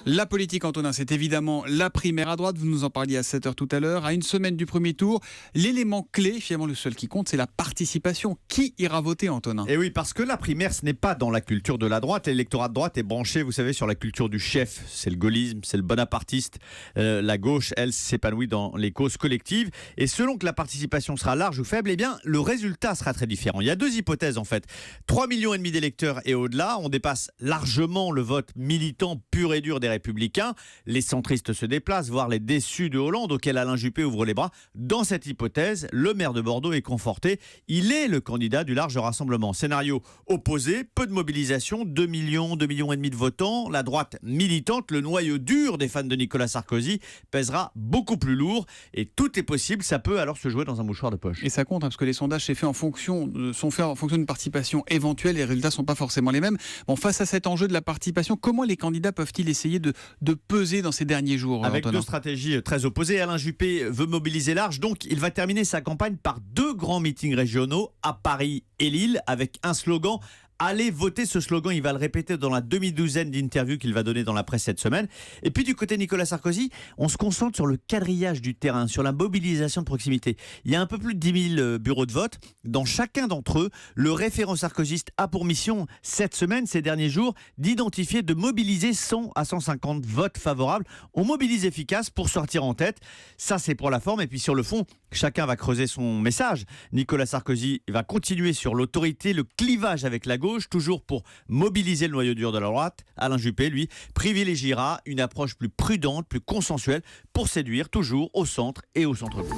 La politique, Antonin, c'est évidemment la primaire à droite. Vous nous en parliez à 7h tout à l'heure. À une semaine du premier tour, l'élément clé, finalement le seul qui compte, c'est la participation. Qui ira voter, Antonin ? Et oui, parce que la primaire, ce n'est pas dans la culture de la droite. L'électorat de droite est branché, vous savez, sur la culture du chef. C'est le gaullisme, c'est le bonapartiste. La gauche, elle, s'épanouit dans les causes collectives. Et selon que la participation sera large ou faible, eh bien, le résultat sera très différent. Il y a deux hypothèses, en fait. 3,5 millions d'électeurs et au-delà, on dépasse largement le vote militant pur et dur des Républicains. Les centristes se déplacent, voire les déçus de Hollande, auxquels Alain Juppé ouvre les bras. Dans cette hypothèse, le maire de Bordeaux est conforté. Il est le candidat du large rassemblement. Scénario opposé, peu de mobilisation, 2 millions et demi de votants. La droite militante, le noyau dur des fans de Nicolas Sarkozy, pèsera beaucoup plus lourd. Et tout est possible, ça peut alors se jouer dans un mouchoir de poche. Et ça compte, parce que les sondages sont faits en fonction d'une participation éventuelle. Les résultats ne sont pas forcément les mêmes. Bon, face à cet enjeu de la participation, comment les candidats peuvent-ils essayer de peser dans ces derniers jours, Avec Antonin ? deux stratégies très opposées. Alain Juppé veut mobiliser large, donc il va terminer sa campagne par 2 grands meetings régionaux à Paris et Lille, avec un slogan. Allez voter, ce slogan, il va le répéter dans la demi-douzaine d'interviews qu'il va donner dans la presse cette semaine. Et puis du côté Nicolas Sarkozy, on se concentre sur le quadrillage du terrain, sur la mobilisation de proximité. Il y a un peu plus de 10 000 bureaux de vote. Dans chacun d'entre eux, le référent sarkozyste a pour mission cette semaine, ces derniers jours, d'identifier, de mobiliser 100 à 150 votes favorables. On mobilise efficace pour sortir en tête. Ça, c'est pour la forme. Et puis sur le fond, chacun va creuser son message. Nicolas Sarkozy va continuer sur l'autorité, le clivage avec la gauche, toujours pour mobiliser le noyau dur de la droite. Alain Juppé, lui, privilégiera une approche plus prudente, plus consensuelle, pour séduire toujours au centre et au centre-gauche.